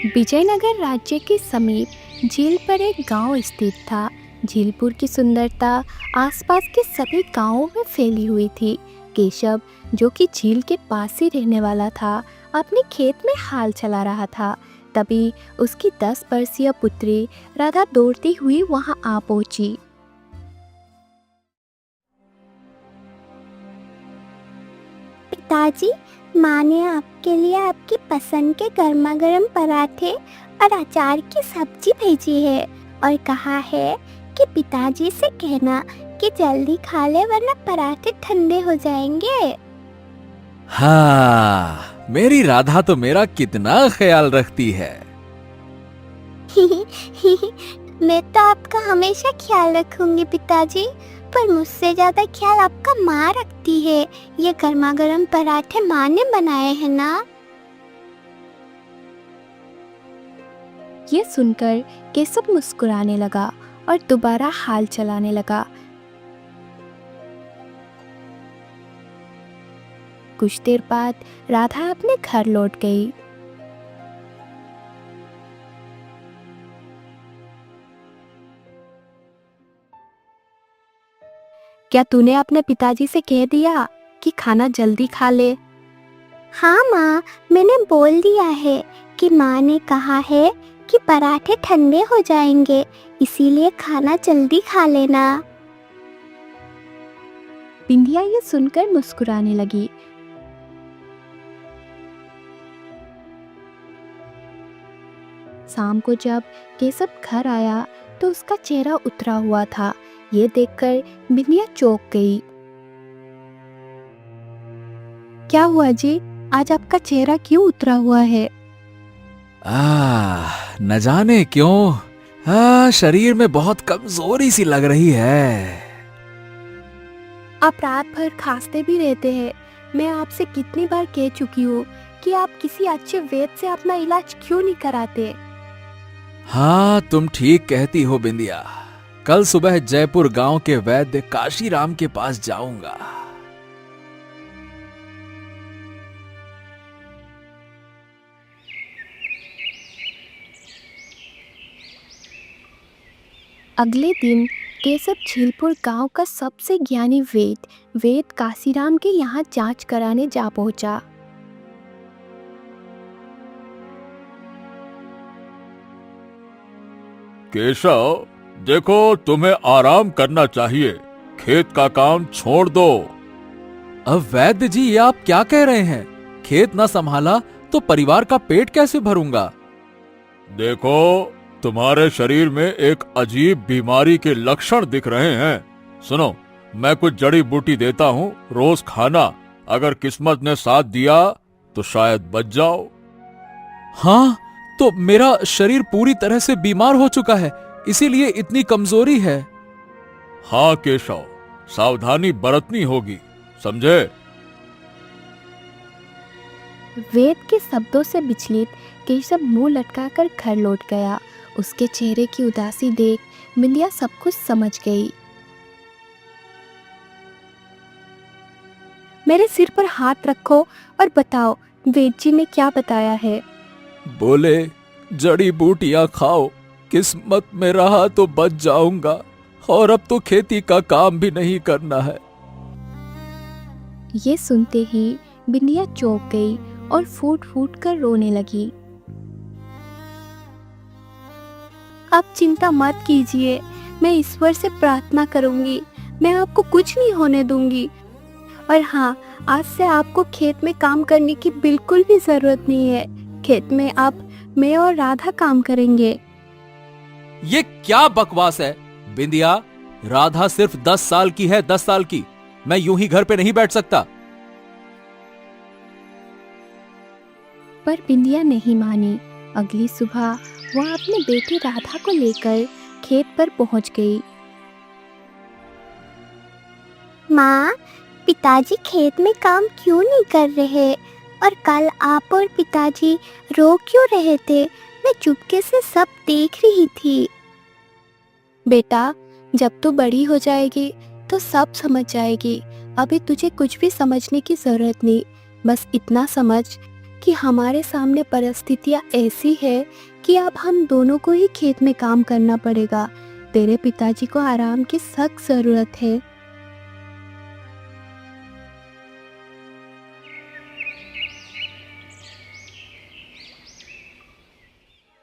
विजयनगर राज्य के समीप झील पर एक गांव स्थित था। झीलपुर की सुंदरता आसपास के सभी गांवों में फैली हुई थी। केशव, जो कि झील के पास ही रहने वाला था, अपने खेत में हाल चला रहा था। तभी उसकी 10 वर्षीय पुत्री राधा दौड़ती हुई वहां आ पहुंची। पिताजी, माँ ने आपके लिए आपकी पसंद के गर्मा गर्म पराठे और अचार की सब्जी भेजी है और कहा है कि पिताजी से कहना कि जल्दी खा ले वरना पराठे ठंडे हो जाएंगे। हाँ, मेरी राधा तो मेरा कितना ख्याल रखती है। मैं तो आपका हमेशा ख्याल रखूंगी पिताजी, पर मुझसे ज्यादा ख्याल आपका माँ रखती है। ये गर्मा गर्म पराठे माँ ने बनाए हैं ना। ये सुनकर केशव मुस्कुराने लगा और दोबारा हाल चलाने लगा। कुछ देर बाद राधा अपने घर लौट गई। क्या तूने अपने पिताजी से कह दिया कि खाना जल्दी खा ले? हाँ माँ, मैंने बोल दिया है कि माँ ने कहा है कि पराठे ठंडे हो जाएंगे, इसीलिए खाना जल्दी खा लेना। बिंदिया ये सुनकर मुस्कुराने लगी। शाम को जब केशव घर आया तो उसका चेहरा उतरा हुआ था। ये देखकर बिंदिया चौंक गई। क्या हुआ जी? आज आपका चेहरा क्यों उतरा हुआ है? न जाने क्यों शरीर में बहुत कमजोरी सी लग रही है। आप रात भर खांसते भी रहते हैं। मैं आपसे कितनी बार कह चुकी हूँ कि आप किसी अच्छे वैद्य से अपना इलाज क्यों नहीं कराते? हाँ, तुम ठीक कहती हो बिंदिया। कल सुबह जयपुर गांव के वैद्य काशीराम के पास जाऊंगा। अगले दिन केशव झीलपुर गांव का सबसे ज्ञानी वैद्य काशीराम के यहाँ जांच कराने जा पहुंचा। केशव, देखो तुम्हें आराम करना चाहिए, खेत का काम छोड़ दो। अब वैद्य जी, ये आप क्या कह रहे हैं? खेत ना संभाला तो परिवार का पेट कैसे भरूंगा? देखो, तुम्हारे शरीर में एक अजीब बीमारी के लक्षण दिख रहे हैं। सुनो, मैं कुछ जड़ी बूटी देता हूँ, रोज खाना। अगर किस्मत ने साथ दिया तो शायद बच जाओ। हाँ, तो मेरा शरीर पूरी तरह से बीमार हो चुका है, इसीलिए इतनी कमजोरी है। हाँ केशव, सावधानी बरतनी होगी, समझे? वैद्य के शब्दों से विचलित केशव मुंह लटकाकर घर लौट गया। उसके चेहरे की उदासी देख बिंदिया सब कुछ समझ गई। मेरे सिर पर हाथ रखो और बताओ, वैद्य जी ने क्या बताया है? बोले, जड़ी बूटियां खाओ, किस्मत में रहा तो बच जाऊंगा, और अब तो खेती का काम भी नहीं करना है। ये सुनते ही बिंदिया चौंक गई और फूट फूट कर रोने लगी। आप चिंता मत कीजिए, मैं ईश्वर से प्रार्थना करूंगी, मैं आपको कुछ नहीं होने दूंगी। और हाँ, आज से आपको खेत में काम करने की बिल्कुल भी जरूरत नहीं है। खेत में आप, मैं और राधा काम करेंगे। ये क्या बकवास है बिंदिया? राधा सिर्फ 10 साल की है, 10 साल की। मैं यूं ही घर पे नहीं बैठ सकता। पर बिंदिया नहीं मानी। अगली सुबह वह अपने बेटी राधा को लेकर खेत पर पहुंच गई। माँ, पिताजी खेत में काम क्यों नहीं कर रहे? और कल आप और पिताजी रो क्यों रहे थे? मैं चुपके से सब देख रही थी। बेटा, जब तू बड़ी हो जाएगी तो सब समझ जाएगी। अभी तुझे कुछ भी समझने की जरूरत नहीं। बस इतना समझ कि हमारे सामने परिस्थितियाँ ऐसी है कि अब हम दोनों को ही खेत में काम करना पड़ेगा। तेरे पिताजी को आराम की सख्त ज़रूरत है।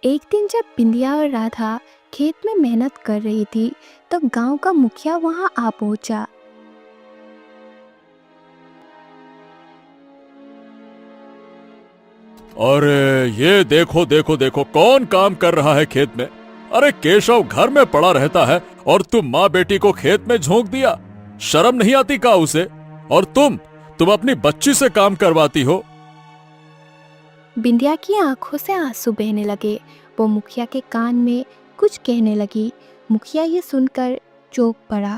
एक दिन जब बिंदिया और राधा खेत में मेहनत कर रही थी तो गांव का मुखिया वहां आ पहुंचा। अरे ये देखो देखो देखो, कौन काम कर रहा है खेत में। अरे केशव घर में पड़ा रहता है और तुम माँ बेटी को खेत में झोंक दिया। शर्म नहीं आती का उसे? और तुम अपनी बच्ची से काम करवाती हो। बिंदिया की आंखों से आंसू बहने लगे। वो मुखिया के कान में कुछ कहने लगी। मुखिया ये सुनकर चौंक पड़ा।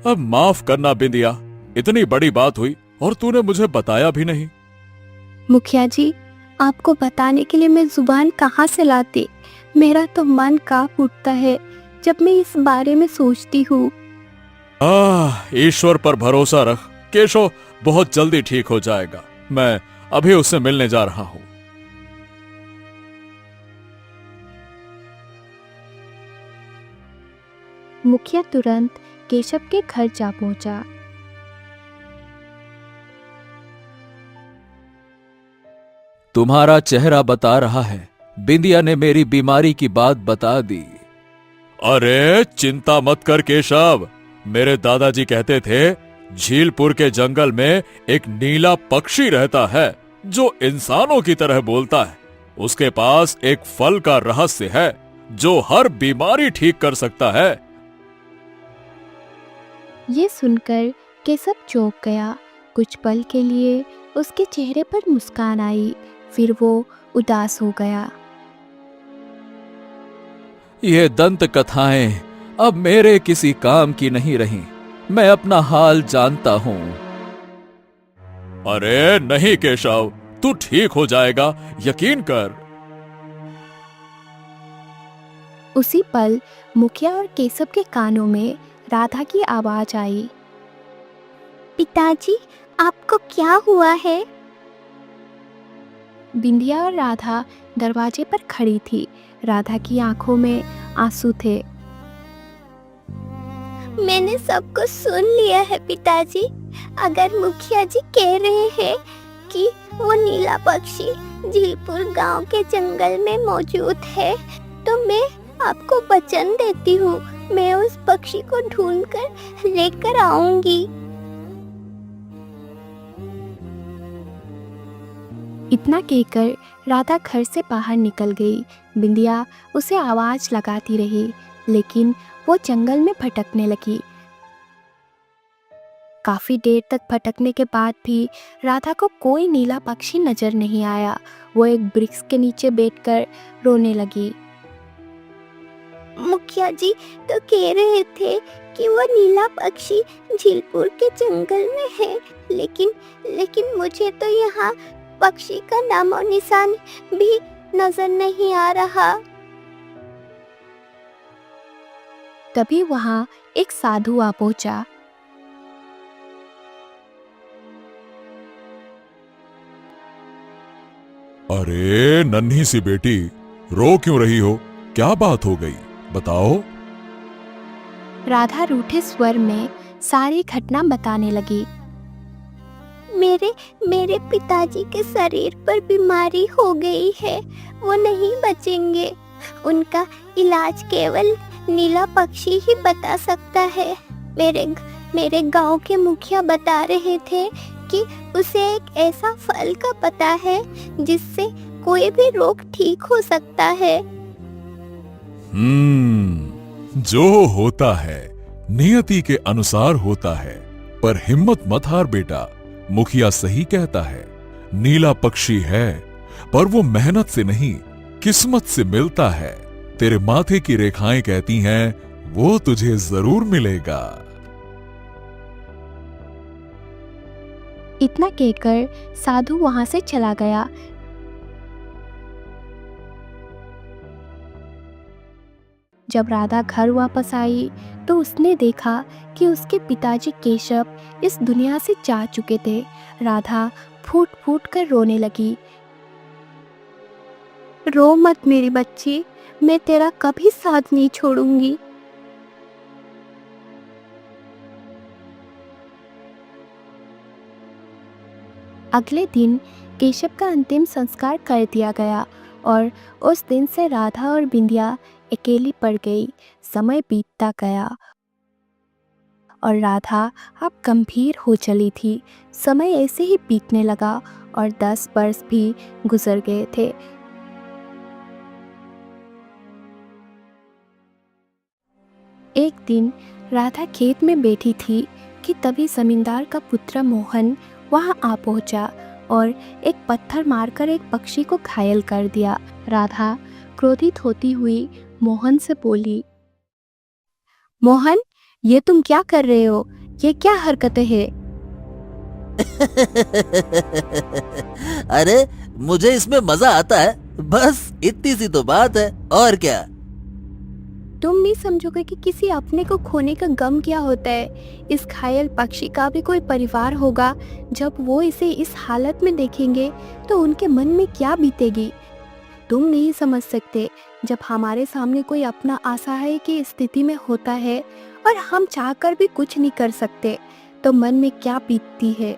अब माफ करना बिंदिया, इतनी बड़ी बात हुई और तूने मुझे बताया भी नहीं। मुखिया जी, आपको बताने के लिए मैं जुबान कहाँ से लाती। मेरा तो मन कांप उठता है जब मैं इस बारे में सोचती हूँ। ईश्वर पर भरोसा रख, केशव बहुत जल्दी ठीक हो जाएगा। मैं अभी उससे मिलने जा रहा हूँ। मुखिया तुरंत केशव के घर जा पहुंचा। तुम्हारा चेहरा बता रहा है, बिंदिया ने मेरी बीमारी की बात बता दी। अरे चिंता मत कर केशव, मेरे दादाजी कहते थे झीलपुर के जंगल में एक नीला पक्षी रहता है जो इंसानों की तरह बोलता है। उसके पास एक फल का रहस्य है जो हर बीमारी ठीक कर सकता है। ये सुनकर केशव चौंक गया। कुछ पल के लिए उसके चेहरे पर मुस्कान आई, फिर वो उदास हो गया। ये दंत कथाएं अब मेरे किसी काम की नहीं रहीं। मैं अपना हाल जानता हूं। अरे नहीं केशव, तू ठीक हो जाएगा, यकीन कर। उसी पल मुखिया और केशव के कानों में राधा की आवाज आई। पिताजी, आपको क्या हुआ है? बिंदिया और राधा दरवाजे पर खड़ी थी। राधा की आंखों में आंसू थे। मैंने सब कुछ सुन लिया है पिताजी। अगर मुखिया जी कह रहे हैं कि वो नीला पक्षी झीलपुर गांव के जंगल में मौजूद है, तो मैं आपको वचन देती हूँ, मैं उस पक्षी को ढूंढकर लेकर आऊंगी। इतना कहकर राधा घर से बाहर निकल गई। बिंदिया उसे आवाज लगाती रही, लेकिन वो जंगल में भटकने लगी। काफी देर तक भटकने के बाद भी राधा को कोई नीला पक्षी नजर नहीं आया। वो एक वृक्ष के नीचे बैठकर रोने लगी। मुखिया जी तो कह रहे थे कि वो नीला पक्षी झीलपुर के जंगल में है, लेकिन मुझे तो यहाँ पक्षी का नामो निशान भी नजर नहीं आ रहा। तभी वहां एक साधु आ पहुंचा। अरे नन्ही सी बेटी, रो क्यों रही हो? क्या बात हो गई, बताओ। राधा रूठे स्वर में सारी घटना बताने लगी। मेरे पिताजी के शरीर पर बीमारी हो गई है, वो नहीं बचेंगे। उनका इलाज केवल नीला पक्षी ही बता सकता है। मेरे गांव के मुखिया बता रहे थे कि उसे एक ऐसा फल का पता है जिससे कोई भी रोग ठीक हो सकता है। जो होता है नियति के अनुसार होता है, पर हिम्मत मत हार बेटा, मुखिया सही कहता है। नीला पक्षी है, पर वो मेहनत से नहीं किस्मत से मिलता है। तेरे माथे की रेखाएं कहती हैं वो तुझे जरूर मिलेगा। इतना कहकर साधु वहां से चला गया। जब राधा घर वापस आई तो उसने देखा कि उसके पिताजी केशव इस दुनिया से जा चुके थे। राधा फूट फूट कर रोने लगी। रो मत मेरी बच्ची, मैं तेरा कभी साथ नहीं छोड़ूंगी। अगले दिन केशव का अंतिम संस्कार कर दिया गया और उस दिन से राधा और बिंदिया अकेली पड़ गई। समय बीतता गया और राधा अब गंभीर हो चली थी। समय ऐसे ही बीतने लगा और 10 वर्ष भी गुजर गए थे। एक दिन राधा खेत में बैठी थी कि तभी जमींदार का पुत्र मोहन वहां आ पहुंचा और एक पत्थर मारकर एक पक्षी को घायल कर दिया। राधा क्रोधित होती हुई मोहन से बोली, मोहन, ये तुम क्या कर रहे हो? ये क्या हरकतें हैं? अरे मुझे इसमें मजा आता है, बस इतनी सी तो बात है, और क्या। तुम नहीं समझोगे कि किसी अपने को खोने का गम क्या होता है। इस घायल पक्षी का भी कोई परिवार होगा। जब वो इसे इस हालत में देखेंगे तो उनके मन में क्या बीतेगी। तुम नहीं समझ सकते, जब हमारे सामने कोई अपना असहाय की स्थिति में होता है और हम चाहकर भी कुछ नहीं कर सकते तो मन में क्या बीतती है।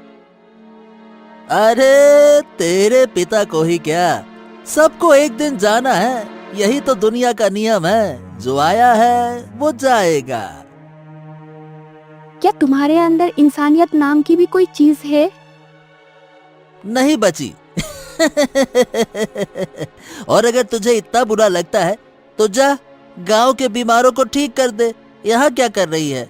अरे तेरे पिता को ही क्या, सबको एक दिन जाना है, यही तो दुनिया का नियम है। जो आया है वो जाएगा। क्या तुम्हारे अंदर इंसानियत नाम की भी कोई चीज है? नहीं बची। और अगर तुझे इतना बुरा लगता है तो जा गांव के बीमारों को ठीक कर दे। यहाँ क्या कर रही है?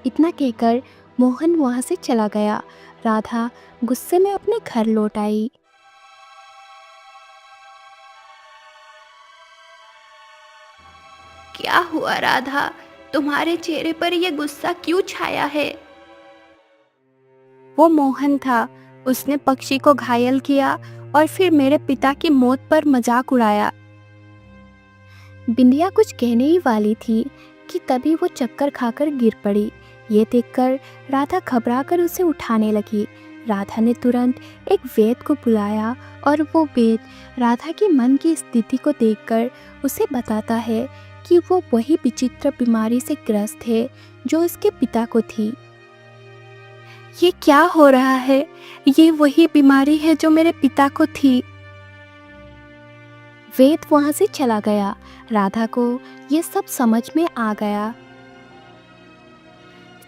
इतना कहकर मोहन वहां से चला गया। राधा गुस्से में अपने घर लौट आई। क्या हुआ राधा, तुम्हारे चेहरे पर ये गुस्सा क्यों छाया है? वो मोहन था, उसने पक्षी को घायल किया और फिर मेरे पिता की मौत पर मजाक उड़ाया। बिंदिया कुछ कहने ही वाली थी कि तभी वो चक्कर खाकर गिर पड़ी। ये देखकर राधा घबराकर उसे उठाने लगी। राधा ने तुरंत एक वैद्य को बुलाया और वो वैद्य राधा के मन की स्थिति को देखकर उसे बताता है कि वो वही विचित्र बीमारी से ग्रस्त है जो उसके पिता को थी। ये क्या हो रहा है? ये वही बीमारी है जो मेरे पिता को थी। वैद्य वहां से चला गया। राधा को ये सब समझ में आ गया।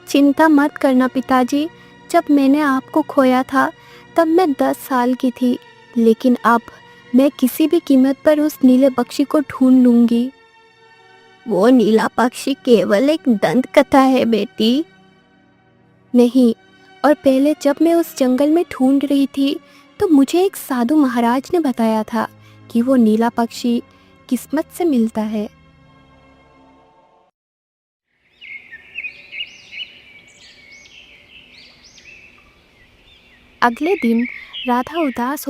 चिंता मत करना पिताजी, जब मैंने आपको खोया था तब मैं 10 साल की थी, लेकिन अब मैं किसी भी कीमत पर उस नीले पक्षी को ढूंढ लूंगी। वो नीला पक्षी केवल एक दंत कथा है बेटी। नहीं, और पहले जब मैं उस जंगल में ढूंढ रही थी तो मुझे एक साधु महाराज ने बताया था कि वो नीला पक्षी किस्मत से मिलता है। अगले दिन राधा उदास